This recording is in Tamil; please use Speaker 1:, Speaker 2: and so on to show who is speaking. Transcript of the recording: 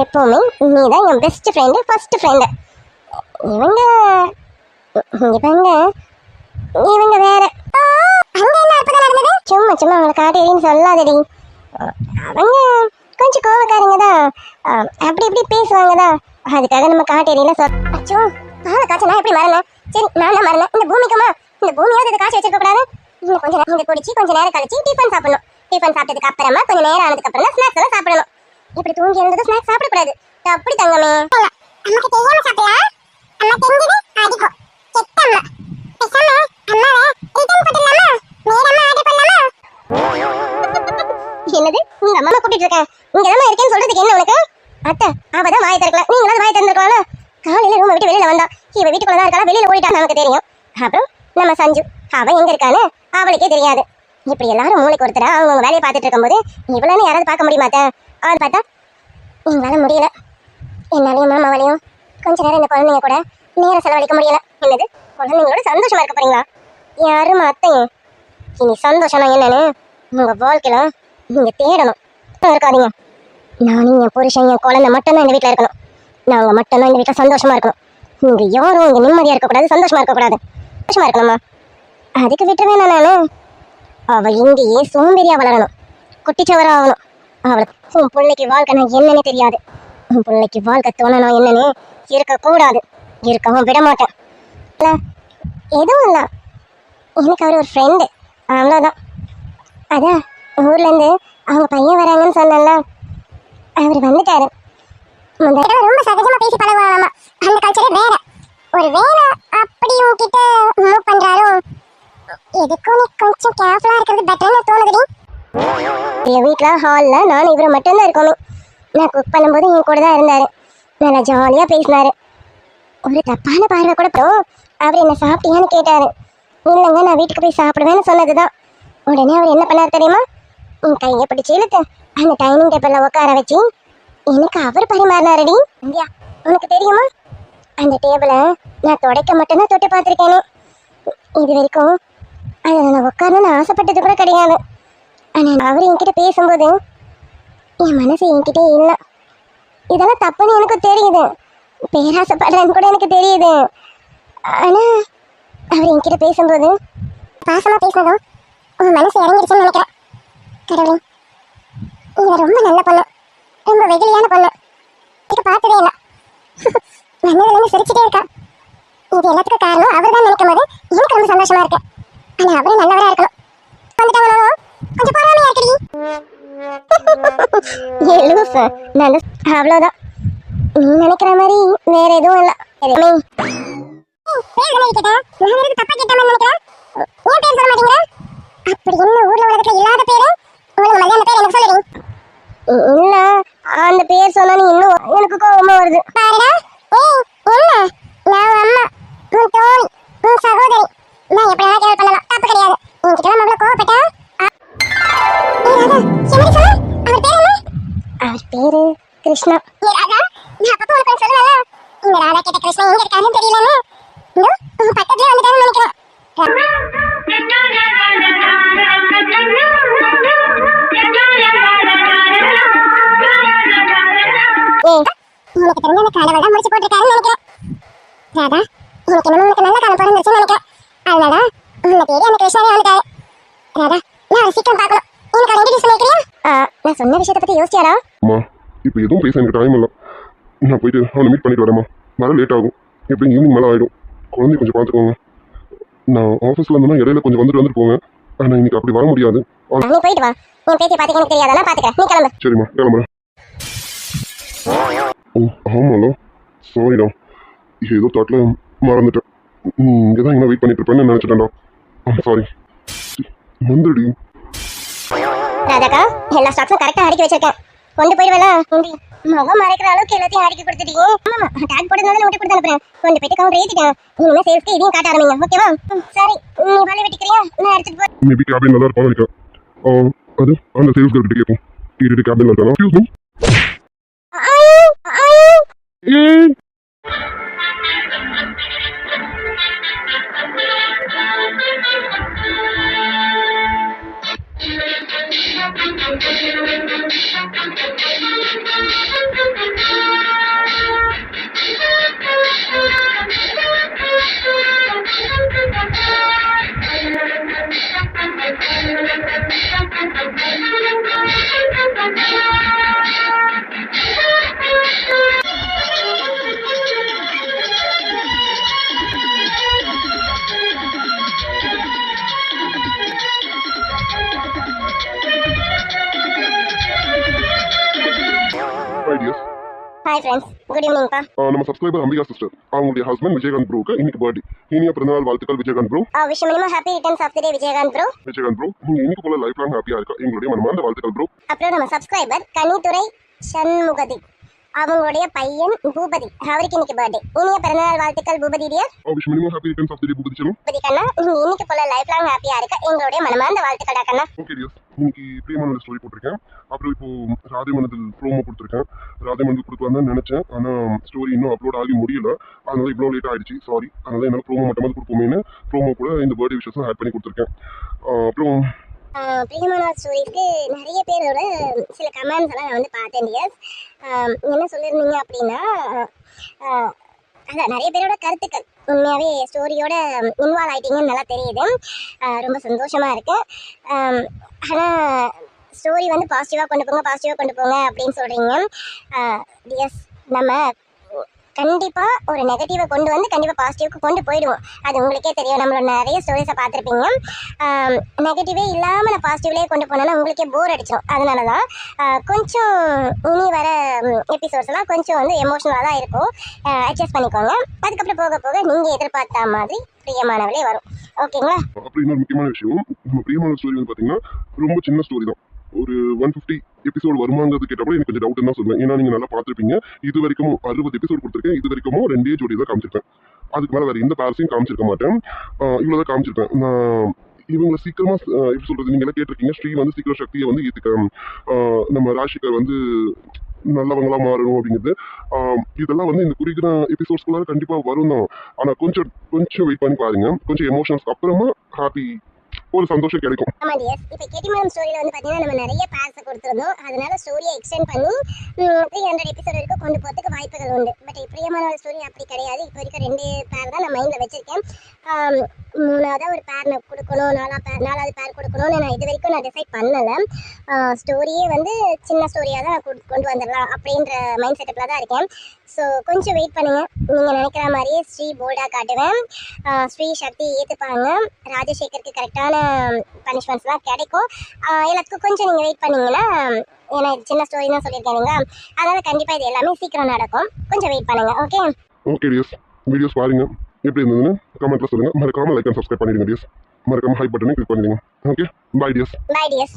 Speaker 1: எப்பவுமே நீ தான் என் பெஸ்ட் ஃப்ரெண்டு, ஃபர்ஸ்ட் ஃப்ரெண்டு. இவங்க இவங்க இவங்க வேற. சும்மா சும்மா அவங்களை காட்டேரின்னு சொல்லாதடி. அவங்க கொஞ்சம் கோவக்காரங்க தான், அப்படி இப்படி பேசுவாங்க தான். அதுக்காக நம்ம காட்டேரியில அச்சோ பாலை காய்ச்சல் நான் எப்படி மறந்தேன்? சரி நான் தான் மறந்தேன். இந்த பூமிக்குமா, இந்த பூமியாவது இதை காய்ச்சி வச்சிருக்க கூடாது. இன்னும் கொஞ்சம் நேரம் இதை குடிச்சு கொஞ்சம் நேரம் கழிச்சு டிஃபன் சாப்பிடணும். டிஃபன் சாப்பிட்டதுக்கு அப்புறமா கொஞ்சம் நேரம் ஆனதுக்கு அப்புறம் தான் ஸ்நாக்ஸ் எல்லாம் சாப்பிடணும். இப்படி தூங்கி இருந்தது ஸ்நாக்ஸ் சாப்பிடக்கூடாது. அப்படி தங்கமே.
Speaker 2: அம்மாக்கு தெரியாம சாப்பிடலாம். அம்மா தெரிஞ்சது அதிகம். செத்தம்மா. பேசாம அம்மாவை ரிட்டர்ன் போட்டுடலாமா? நேரமா ஆர்டர் பண்ணலாமா?
Speaker 1: என்னது உங்க அம்மா கூப்பிட்டு இருக்கேன்? இங்க தான் இருக்கேன்னு சொல்றதுக்கு என்ன உனக்கு? அத்தை அவதான் வாயை திறக்கலாம், நீங்களாவது வாயை திறந்துருக்கலாம். காலையில ரூமை விட்டு வெளியில வந்தா இவ வீட்டுக்குள்ள தான் இருக்கா, வெளியில ஓடிட்டா நமக்கு தெரியும். அப்புறம் நம்ம சஞ்சு அவ எங்க இருக்கான்னு அவளுக்கே தெரியாது. இப்படி எல்லாரும் மூளைக்கு ஒருத்தர அவங்க வேலையை பார்த்துட்டு இருக்கும்போது இவ்வளவு யாராவது பார்க்க முடியுமாத்த? அவள் பார்த்தா எங்களால முடியல. என்னாலையும் மாமாவாலையும் கொஞ்ச நேரம் இந்த குழந்தைங்க கூட நேரம் செலவழிக்க முடியல. என்னது குழந்தைங்களோட சந்தோஷமா இருக்க போறீங்களா? யாரும் அத்தையும் இனி சந்தோஷம்னா என்னன்னு உங்க வாழ்க்கையில நீங்க தேடணும். இருக்காதீங்க. நானும் என் புருஷன் என் குழந்தை மட்டும்தான் இந்த வீட்டில் இருக்கணும். நாங்க மட்டும்தான் இந்த வீட்டில் சந்தோஷமா இருக்கணும். நீங்க யாரும் இங்க நிம்மதியா இருக்கக்கூடாது, சந்தோஷமா இருக்கக்கூடாது. சந்தோஷமா இருக்கணுமா? அதுக்கு விட்டுருவேன் நானு. அவ இங்கேயே சோம்பேறியா வளரணும், குட்டிச்சவரா ஆகணும். அவளுக்கு உன் பிள்ளைக்கு வாழ்க்கை நான் என்னன்னு தெரியாது. உன் பிள்ளைக்கு வாழ்க்கை தோணணும் என்னன்னு இருக்கக்கூடாது, இருக்கவும் விட மாட்டேன். எதுவும் இல்லை, எனக்கு அவர் ஒரு ஃப்ரெண்டு, அவ்வளோதான். அதான் ஊர்ல இருந்து அவங்க பையன் வராங்கன்னு சொன்னல, அவர் வந்துட்டாரு.
Speaker 2: ரொம்ப சகஜமா பேசி பழகுவாங்கம்மா. அந்த கல்ச்சரே வேற. ஒரு வேலை அப்படி உங்ககிட்ட மூவ் பண்றாரோ, எதுக்கும் நீ கொஞ்சம் கேர்ஃபுல்லா இருக்கிறது பெட்டர்னு தோணுதுடி.
Speaker 1: என் வீட்டில் ஹாலில் நானும் இவரை மட்டும்தான் இருக்கோமே. நான் குக் பண்ணும்போது என் கூட தான் இருந்தார். நல்லா ஜாலியாக பேசினார். ஒரு தப்பான பார்வை கூட அவர் என்ன சாப்பிட்டியான்னு கேட்டார். இல்லைங்க நான் வீட்டுக்கு போய் சாப்பிடுவேன்னு சொன்னது தான். உடனே அவர் என்ன பண்ணார் தெரியுமா? என் கையை பிடிச்சி இழுத்து அந்த டைனிங் டேபிளில் உட்கார வச்சு எனக்கு அவர் பரிமாறினாரடி. இந்தியா உனக்கு தெரியுமா? அந்த டேபிளை நான் துடைக்க மட்டும்தான் தொட்டு பார்த்துருக்கேனே. இது வரைக்கும் அதில் நான் உட்காரணும்னு ஆசைப்பட்டது கூட கிடையாது. ஆனால் அவர் என்கிட்ட பேசும்போது என் மனசு என்கிட்டே இல்லை. இதெல்லாம் தப்புன்னு எனக்கு தெரியுது, பேராசைப்படுறேன்னு கூட எனக்கு தெரியுது. ஆனால் அவர் என்கிட்ட பேசும்போது
Speaker 2: பாசமாக பேசினதும் உன் மனசு இறங்கிடுச்சுன்னு நினைக்கிறேன். கடவுளே, இவ ரொம்ப நல்ல பொண்ணு, ரொம்ப வெகுளியான பொண்ணு. இது பார்த்ததே இல்லை. வந்ததுலேருந்து சிரிச்சுட்டே இருக்கா. இது எல்லாத்துக்கும் காரணம் அவர் தான் நினைக்கும் போது எனக்கு ரொம்ப சந்தோஷமா இருக்கு. ஆனால் அவரும் நல்லவராக இருக்கணும். வந்துட்டாங்களோ கொஞ்சம் பொறாமையா இருக்குடி.
Speaker 1: அவ்வளோதான். நீ நினைக்கிற மாதிரி வேற எதுவும் இல்லை. இல்ல அந்த பேர் சொன்னா நீ இன்னும் எனக்கு கோவமா வருது. அவர் பேரு கிருஷ்ணா.
Speaker 2: இந்த ராதா கேட்ட கிருஷ்ணா எங்க இருக்காருன்னு தெரியலன்னு பக்கத்துல வந்துட்டாருன்னு நினைக்கிறேன். எனக்கு தெரிஞ்ச அந்த காலவெல்லாம் முடிச்சு போட்டிருக்காருன்னு நினைக்கிறேன். ராதா எனக்கு என்ன உனக்கு நல்ல காலம் பிறந்துருச்சுன்னு நினைக்கிறேன். அதனாலதான் உன்னை தேடி அந்த கிருஷ்ணாவே வந்துட்டாரு. ராதா நான் சீக்கிரம் பார்க்கணும். எனக்கு அவரை இன்ட்ரடியூஸ் பண்ணிக்கிறியா?
Speaker 1: நான் சொன்ன விஷயத்தை பத்தி யோசிச்சாரா?
Speaker 3: அம்மா இப்போ எதுவும் பேச எனக்கு டைம் இல்லை. நான் போயிட்டு அவனை மீட் பண்ணிட்டு வரேம்மா. வர லேட் ஆகும், எப்படியும் ஈவினிங் மேலே ஆகிடும். குழந்தைய கொஞ்சம் பார்த்துக்கோங்க. நான் ஆஃபீஸில் இருந்தேன்னா இடையில கொஞ்சம் வந்துட்டு போவேன். ஆனால் இன்னைக்கு அப்படி வர முடியாது.
Speaker 1: நீ போயிட்டு வா. என் பேத்தி பார்த்துக்க எனக்கு தெரியாதா? நான் பார்த்துக்கிறேன், நீ கிளம்பு.
Speaker 3: சரிம்மா கிளம்புறேன். ஓ ஆமாம்ல, சாரிடா, ஏதோ தாட்டில் மறந்துட்டேன். இங்கே தான் என்ன வெயிட் பண்ணிட்டு இருப்பேன்னு நினச்சிட்டேன்டா. சாரி. வந்துடுடி.
Speaker 1: ராதாக்கா எல்லா ஸ்டாக்ஸும் கரெக்டாக அடுக்கி வச்சிருக்கேன், கொண்டு போயிடுவேல. முகம் மறைக்கிற அளவுக்கு எல்லாத்தையும் அடுக்கி கொடுத்துட்டீங்க. ஆமாம் டேக் போட்டதுனால முட்டி கொடுத்து அனுப்புறேன். கொண்டு போயிட்டு கவுண்டர் ஏற்றிட்டேன். இனிமேல் சேல்ஸ்க்கு இதையும் காட்ட ஆரம்பிங்க, ஓகேவா? சரி நீ வலை வெட்டிக்கிறியா? நான் எடுத்துட்டு போய்
Speaker 3: மேபி கேபின்ல தான் இருப்பான்னு நினைக்கிறேன். அது அந்த சேல்ஸ் கேர்ள் கிட்ட கேட்போம். கேட்டுட்டு கேபின்ல இருக்கானா? Excuse me. Hi dears.
Speaker 1: Hi friends, good ஈவினிங்ப்பா.
Speaker 3: நம்ம சப்ஸ்கிரைபர் அம்பிகா சிஸ்டர் அவங்களுடைய ஹஸ்பண்ட் விஜயகாந்த் ப்ரோக்கு இன்னைக்கு பர்த்டே. இனிய பிறந்தநாள் வாழ்த்துக்கள் Vijayakanth bro.
Speaker 1: Wish many many happy returns of the day Vijayakanth bro.
Speaker 3: Vijayakanth bro, நீங்க இன்னைக்கு போல லைஃப் லாங் ஹாப்பியா இருக்கா எங்களுடைய மனமார்ந்த வாழ்த்துக்கள் ப்ரோ.
Speaker 1: அப்புறம் நம்ம சப்ஸ்கிரைபர் கனித்துறை சண்முகதி அவங்களுடைய பையன் பூபதி, அவருக்கு இன்னைக்கு பர்த்டே. இனிய பிறந்தநாள் வாழ்த்துக்கள் Boopathi dear.
Speaker 3: Wish many many happy returns of the day Boopathi செல்லம்.
Speaker 1: பூபதி கண்ணா, நீங்க இன்னைக்கு போல லைஃப் லாங் ஹாப்பியா இருக்க எங்களுடைய மனமார்ந்த வாழ்த்துக்கள் கண்ணா.
Speaker 3: ஓகே டியர்ஸ், இன்னைக்கு பிரியமானது ஸ்டோரி போட்டிருக்கேன். அப்புறம் இப்போ ராதே மனதில் ப்ரோமோ கொடுத்துருக்கேன். ராதே மனதில் கொடுக்கலான்னு தான் நினைச்சேன், ஆனால் ஸ்டோரி இன்னும் அப்லோட் ஆகி முடியல. அதனால இவ்வளோ லேட் ஆயிடுச்சு, சாரி. அதனால என்னால் ப்ரோமோ மட்டுமாவது கொடுப்போமேனு ப்ரோமோ கூட இந்த பர்த்டே விஷயம் ஆட் பண்ணி கொடுத்துருக்கேன். அப்புறம்
Speaker 1: பிரியமானவர் ஸ்டோரிஸ்க்கு நிறைய பேரோட சில கமெண்ட்ஸ் எல்லாம் நான் வந்து பார்த்தேன் டியர்ஸ். என்ன சொல்லியிருந்தீங்க அப்படின்னா, அதான் நிறைய பேரோட கருத்துக்கள் உண்மையாகவே ஸ்டோரியோட இன்வால்வ் ஆகிட்டீங்கன்னு நல்லா தெரியுது. ரொம்ப சந்தோஷமாக இருக்குது. ஆனால் ஸ்டோரி வந்து பாசிட்டிவாக கொண்டு போங்க அப்படின்னு சொல்கிறீங்க டியர்ஸ். நம்ம கண்டிப்பாக ஒரு நெகட்டிவை கொண்டு வந்து கண்டிப்பாக பாசிட்டிவ்க்கு கொண்டு போயிடுவோம். அது உங்களுக்கே தெரியும், நம்மளோட நிறைய ஸ்டோரிஸை பார்த்துருப்பீங்க. நெகட்டிவே இல்லாமல் நான் பாசிட்டிவ்லேயே கொண்டு போனோன்னா உங்களுக்கே போர் அடிச்சிடும். அதனால தான் கொஞ்சம் இனி வர எபிசோட்ஸ்லாம் கொஞ்சம் வந்து எமோஷனலாக தான் இருக்கும். அட்ஜஸ்ட் பண்ணிக்கோங்க. அதுக்கப்புறம் போக போக நீங்கள் எதிர்பார்த்த மாதிரி பிரியமானவளே வரும். ஓகேங்களா?
Speaker 3: அப்புறம் இன்னொரு முக்கியமான விஷயம், நம்ம பிரியமான ஸ்டோரி வந்து பார்த்தீங்கன்னா ரொம்ப சின்ன ஸ்டோரி தான். ஒரு 150 எபிசோடு வருமாங்கிறது கேட்டப்போ எனக்கு கொஞ்சம் டவுட் தான் சொல்லுவேன். ஏன்னா நீங்கள் நல்லா பார்த்துருப்பீங்க, இது வரைக்கும் 60 எபிசோடு கொடுத்துருக்கேன். இது வரைக்கும் 2 ஜோடி தான் காமிச்சிருப்பேன். அதுக்கு மேலே வேறு எந்த பேரஸையும் காமிச்சிருக்க மாட்டேன். இவ்வளோதான் காமிச்சிருப்பேன். நான் இவங்களை சீக்கிரமாக எப்படி சொல்கிறது, நீங்கள் எல்லாம் கேட்டிருக்கீங்க, ஸ்ரீ வந்து சீக்கிரம் சக்தியை வந்து ஏற்றுக்க, நம்ம ராஷிகர் வந்து நல்லவங்களா மாறணும் அப்படிங்கிறது. இதெல்லாம் வந்து இந்த குறிக்கிற எபிசோட்ஸ்குள்ளார கண்டிப்பாக வரும் தான். ஆனால் கொஞ்சம் வெயிட் பண்ணி பாருங்க. கொஞ்சம் எமோஷன்ஸ்க்கு அப்புறமா ஹாப்பி ஒரு சந்தோஷம் கிடைக்கும்.
Speaker 1: ஆமா டியர்ஸ், இப்போ கெட்டிமலம் ஸ்டோரியில வந்து பாத்தீங்கன்னா நம்ம நிறைய பேர்ஸை கொடுத்துருந்தோம். அதனால ஸ்டோரியை எக்ஸ்டெண்ட் பண்ணி 300 எபிசோட் வரைக்கும் கொண்டு போகிறதுக்கு வாய்ப்புகள் உண்டு. பட் பிரியமான ஸ்டோரி அப்படி கிடையாது. இப்போ வரைக்கும் 2 பேர் தான் நான் மைண்டில் வச்சிருக்கேன். 3ஆவதாக ஒரு பேர் நான் கொடுக்கணும், 4ஆவது பேர் கொடுக்கணும்னு நான் இது வரைக்கும் நான் டிசைட் பண்ணலை. ஸ்டோரியே வந்து சின்ன ஸ்டோரியாக தான் கொண்டு வந்துடலாம் அப்படின்ற மைண்ட் செட்டப்பில் தான் இருக்கேன். ஸோ கொஞ்சம் வெயிட் பண்ணுங்கள். நீங்கள் நினைக்கிற மாதிரியே ஸ்ரீ போல்டாக காட்டுவேன். ஸ்ரீ சக்தி ஏற்றுப்பாங்க. ராஜசேகருக்கு கரெக்டான பனிஷ்மெண்ட்ஸ்லாம் கிடைக்கும். எல்லாத்துக்கும் கொஞ்சம் நீங்கள் வெயிட் பண்ணிங்கன்னா, ஏன்னா இது சின்ன ஸ்டோரி தான் சொல்லியிருக்கேன் இல்லைங்களா, அதனால் கண்டிப்பாக இது எல்லாமே சீக்கிரம் நடக்கும். கொஞ்சம் வெயிட் பண்ணுங்கள்.
Speaker 3: ஓகே டியர்ஸ், வீடியோஸ் பாருங்கள், எப்படி இருந்ததுன்னு கமெண்ட்டில் சொல்லுங்கள். மறக்காமல் லைக் அண்ட் சப்ஸ்கிரைப் பண்ணிடுங்க டியர்ஸ். மறக்காமல் ஹை பட்டனை கிளிக் பண்ணிடுங்க. Okay, bye tears.